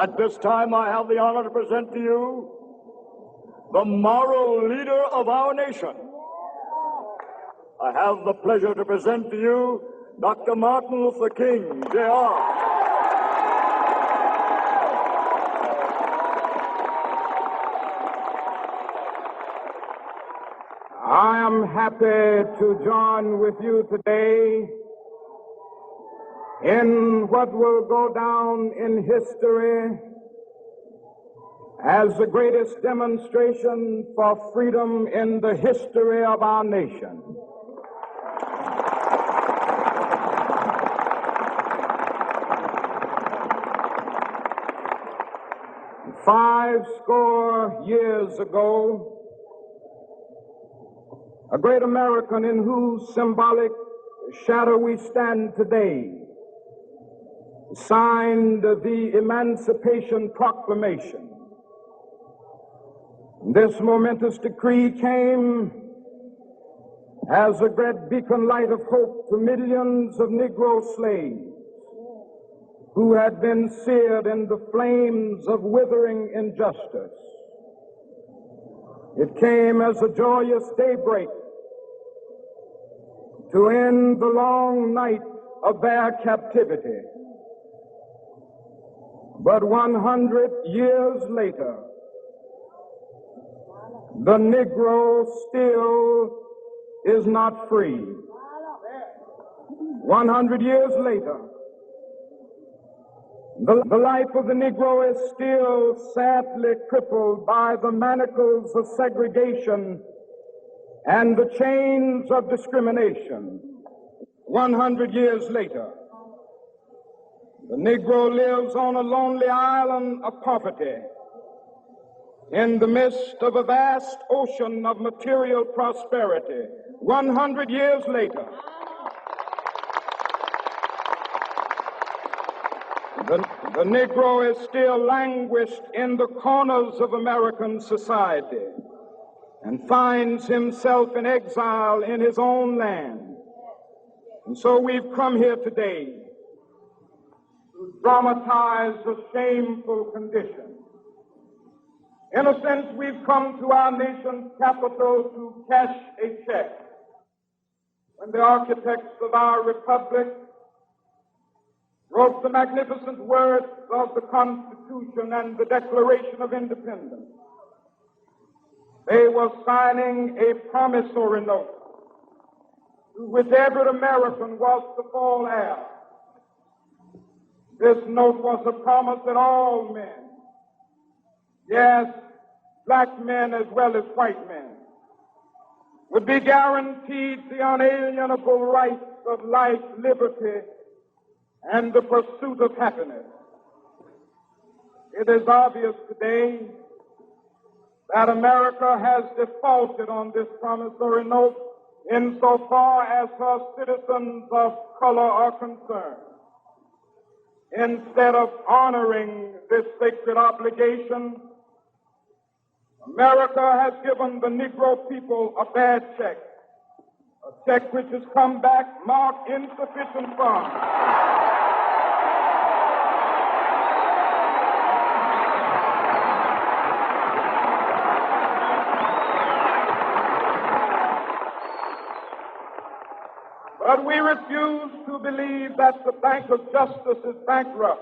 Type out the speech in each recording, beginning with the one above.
At this time, I have the honor to present to you the moral leader of our nation. I have the pleasure to present to you Dr. Martin Luther King, Jr. I am happy to join with you today in what will go down in history as the greatest demonstration for freedom in the history of our nation. Five score years ago, a great American in whose symbolic shadow we stand today signed the Emancipation Proclamation. This momentous decree came as a great beacon light of hope to millions of Negro slaves who had been seared in the flames of withering injustice. It came as a joyous daybreak to end the long night of their captivity. But 100 years later, the Negro still is not free. 100 years later, the life of the Negro is still sadly crippled by the manacles of segregation and the chains of discrimination. 100 years later, the Negro lives on a lonely island of poverty in the midst of a vast ocean of material prosperity. 100 years later, the Negro is still languished in the corners of American society and finds himself in exile in his own land. And so we've come here today to dramatize a shameful condition. In a sense, we've come to our nation's capital to cash a check. When the architects of our republic wrote the magnificent words of the Constitution and the Declaration of Independence, they were signing a promissory note to which every American was to fall heir. This note was a promise that all men, yes, black men as well as white men, would be guaranteed the unalienable rights of life, liberty, and the pursuit of happiness. It is obvious today that America has defaulted on this promissory note insofar as her citizens of color are concerned. Instead of honoring this sacred obligation, America has given the Negro people a bad check, a check which has come back marked insufficient funds. But we refuse to believe that the Bank of Justice is bankrupt.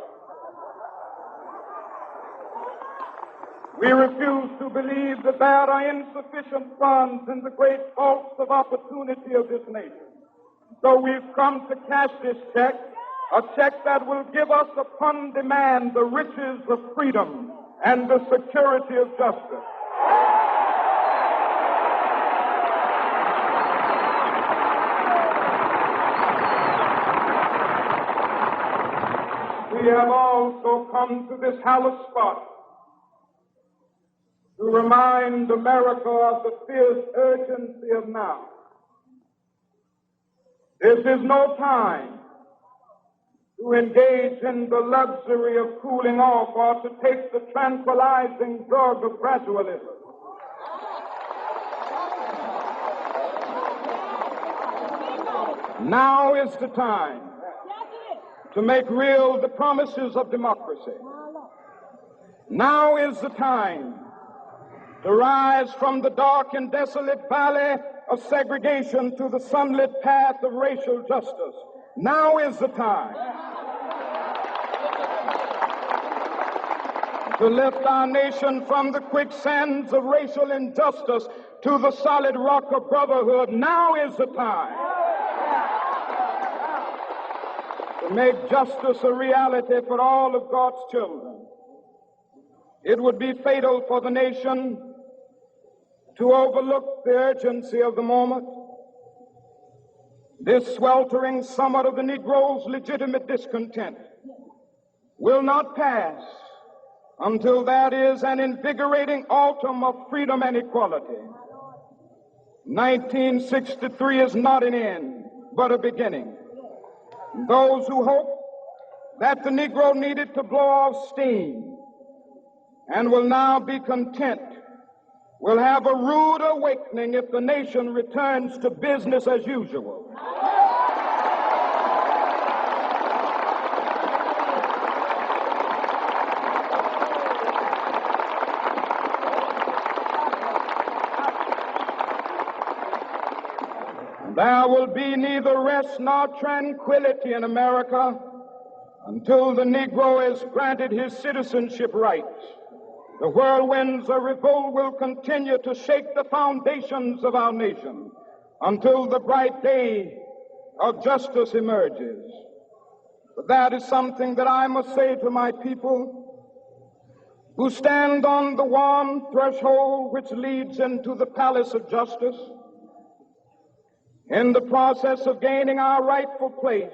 We refuse to believe that there are insufficient funds in the great vaults of opportunity of this nation. So we've come to cash this check, a check that will give us upon demand the riches of freedom and the security of justice. We have also come to this hallowed spot to remind America of the fierce urgency of now. This is no time to engage in the luxury of cooling off or to take the tranquilizing drug of gradualism. Now is the time to make real the promises of democracy. Now is the time to rise from the dark and desolate valley of segregation to the sunlit path of racial justice. Now is the time to lift our nation from the quicksands of racial injustice to the solid rock of brotherhood. Now is the time to make justice a reality for all of God's children. It would be fatal for the nation to overlook the urgency of the moment. This sweltering summit of the Negro's legitimate discontent will not pass until that is an invigorating autumn of freedom and equality. 1963 is not an end, but a beginning. Those who hope that the Negro needed to blow off steam and will now be content will have a rude awakening if the nation returns to business as usual. There will be neither rest nor tranquility in America until the Negro is granted his citizenship rights. The whirlwinds of revolt will continue to shake the foundations of our nation until the bright day of justice emerges. But that is something that I must say to my people who stand on the warm threshold which leads into the palace of justice. In the process of gaining our rightful place,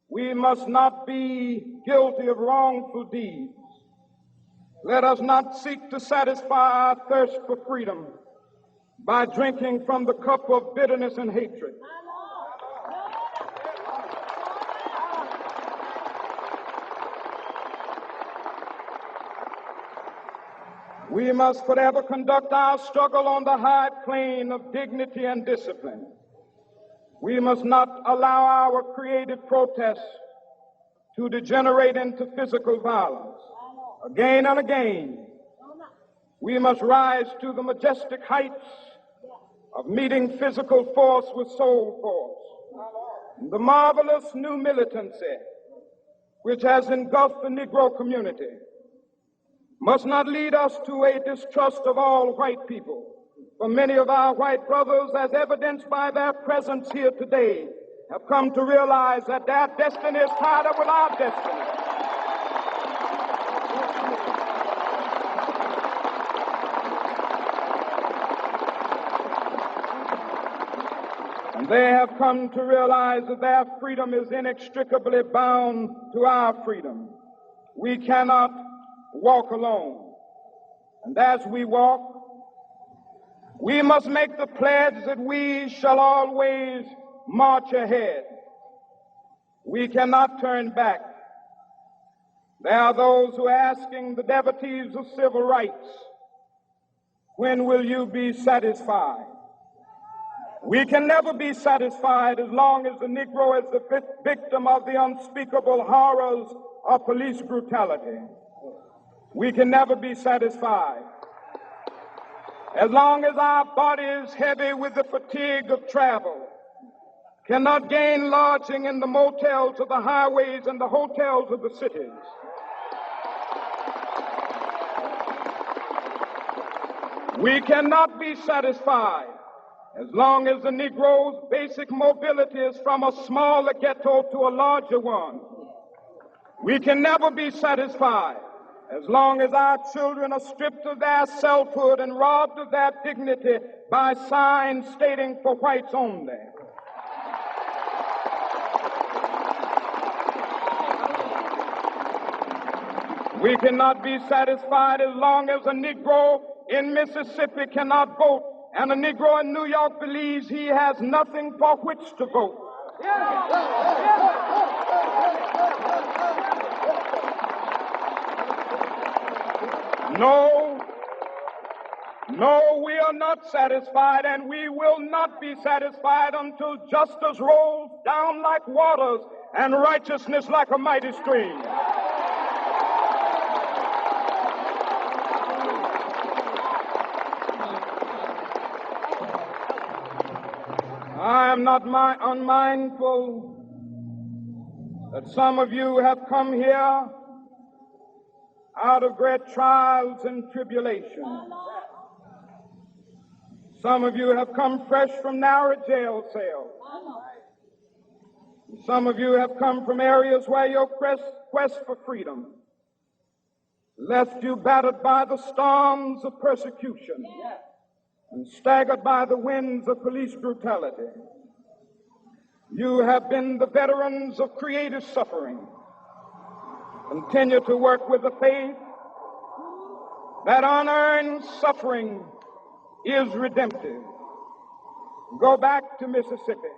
we must not be guilty of wrongful deeds. Let us not seek to satisfy our thirst for freedom by drinking from the cup of bitterness and hatred. We must forever conduct our struggle on the high plane of dignity and discipline. We must not allow our creative protests to degenerate into physical violence. Again and again, we must rise to the majestic heights of meeting physical force with soul force. The marvelous new militancy which has engulfed the Negro community must not lead us to a distrust of all white people. For many of our white brothers, as evidenced by their presence here today, have come to realize that their destiny is tied up with our destiny. And they have come to realize that their freedom is inextricably bound to our freedom. We cannot walk alone. And as we walk, we must make the pledge that we shall always march ahead. We cannot turn back. There are those who are asking the devotees of civil rights, when will you be satisfied? We can never be satisfied as long as the Negro is the victim of the unspeakable horrors of police brutality. We can never be satisfied as long as our bodies, heavy with the fatigue of travel, cannot gain lodging in the motels of the highways and the hotels of the cities. We cannot be satisfied as long as the Negro's basic mobility is from a smaller ghetto to a larger one. We can never be satisfied As long as our children are stripped of their selfhood and robbed of their dignity by signs stating for whites only. We cannot be satisfied as long as a Negro in Mississippi cannot vote and a Negro in New York believes he has nothing for which to vote. No, we are not satisfied, and we will not be satisfied until justice rolls down like waters and righteousness like a mighty stream. I am not unmindful that some of you have come here out of great trials and tribulations. Some of you have come fresh from narrow jail cells. Some of you have come from areas where your quest for freedom left you battered by the storms of persecution and staggered by the winds of police brutality. You have been the veterans of creative suffering. Continue to work with the faith that unearned suffering is redemptive. Go back to Mississippi.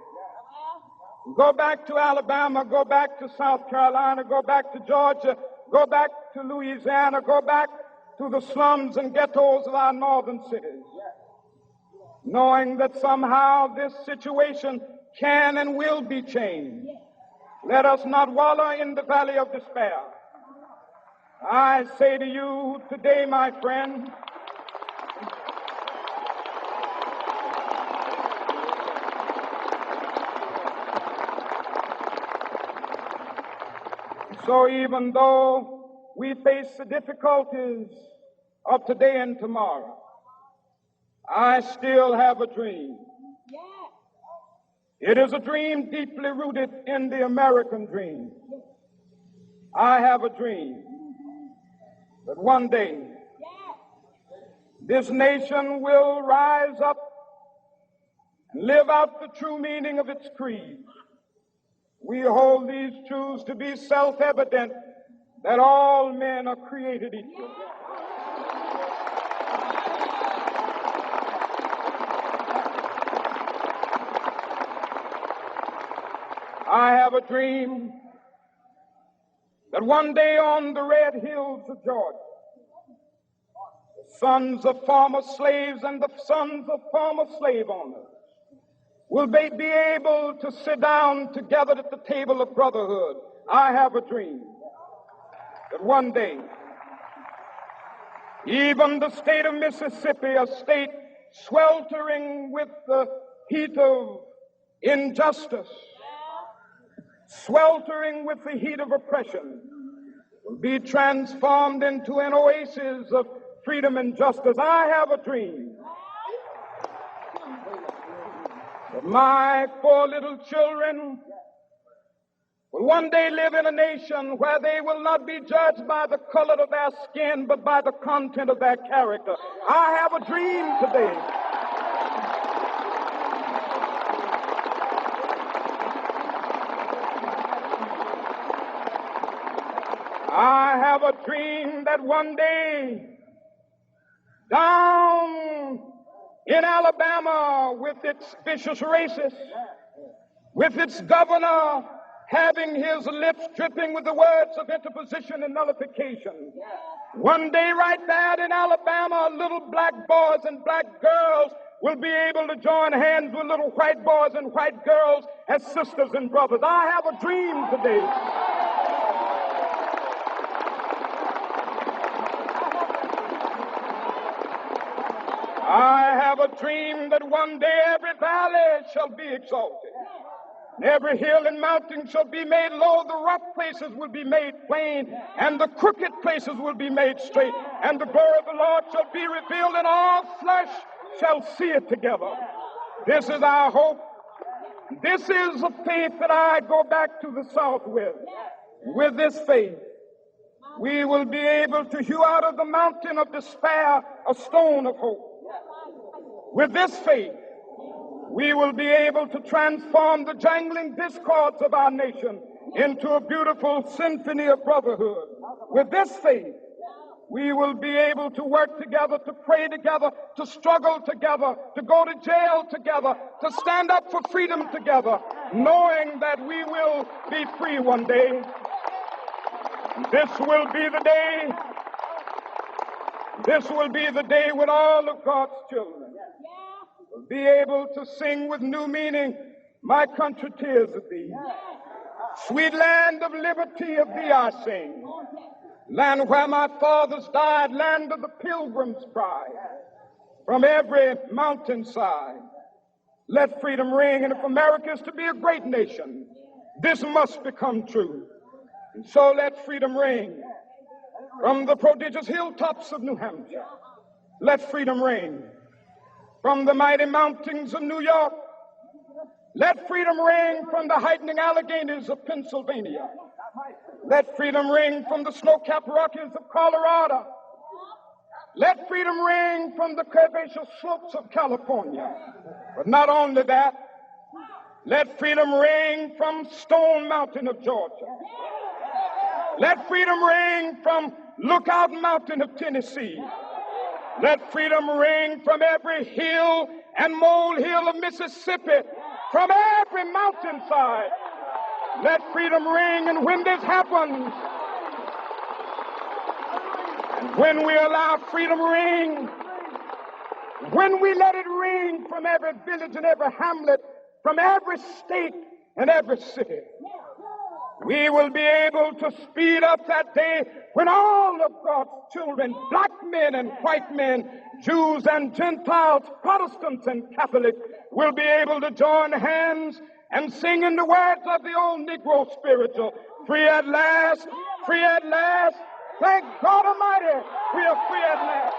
Go back to Alabama. Go back to South Carolina. Go back to Georgia. Go back to Louisiana. Go back to the slums and ghettos of our northern cities. Knowing that somehow this situation can and will be changed. Let us not wallow in the valley of despair. I say to you today, my friend, so even though we face the difficulties of today and tomorrow, I still have a dream. It is a dream deeply rooted in the American dream. I have a dream that one day this nation will rise up and live out the true meaning of its creed. We hold these truths to be self-evident, that all men are created equal. I have a dream that one day on the red hills of Georgia, the sons of former slaves and the sons of former slave owners will be able to sit down together at the table of brotherhood. I have a dream that one day, even the state of Mississippi, a state sweltering with the heat of injustice, sweltering with the heat of oppression, will be transformed into an oasis of freedom and justice. I have a dream that my 4 little children will one day live in a nation where they will not be judged by the color of their skin, but by the content of their character. I have a dream today. I have a dream that one day, down in Alabama, with its vicious racists, with its governor having his lips dripping with the words of interposition and nullification, one day right there in Alabama, little black boys and black girls will be able to join hands with little white boys and white girls as sisters and brothers. I have a dream today. I have a dream that one day every valley shall be exalted, and every hill and mountain shall be made low, the rough places will be made plain, and the crooked places will be made straight, and the glory of the Lord shall be revealed, and all flesh shall see it together. This is our hope. This is a faith that I go back to the South with this faith, we will be able to hew out of the mountain of despair a stone of hope. With this faith, we will be able to transform the jangling discords of our nation into a beautiful symphony of brotherhood. With this faith, we will be able to work together, to pray together, to struggle together, to go to jail together, to stand up for freedom together, knowing that we will be free one day. This will be the day. This will be the day when all of God's children will be able to sing with new meaning, "My country, tears of thee. Sweet land of liberty, of thee I sing. Land where my fathers died, land of the pilgrim's pride. From every mountainside, let freedom ring. And if America is to be a great nation, this must become true. And so let freedom ring. From the prodigious hilltops of New Hampshire, let freedom ring. From the mighty mountains of New York, let freedom ring. From the heightening Alleghenies of Pennsylvania, let freedom ring. From the snow-capped Rockies of Colorado, let freedom ring. From the curvaceous slopes of California. But not only that, let freedom ring from Stone Mountain of Georgia. Let freedom ring from Lookout Mountain of Tennessee. Let freedom ring from every hill and molehill of Mississippi, from every mountainside. Let freedom ring. And when this happens, and when we allow freedom ring, when we let it ring from every village and every hamlet, from every state and every city, we will be able to speed up that day when all of God's children, black men and white men, Jews and Gentiles, Protestants and Catholics, will be able to join hands and sing in the words of the old Negro spiritual, "Free at last, free at last. Thank God Almighty, we are free at last."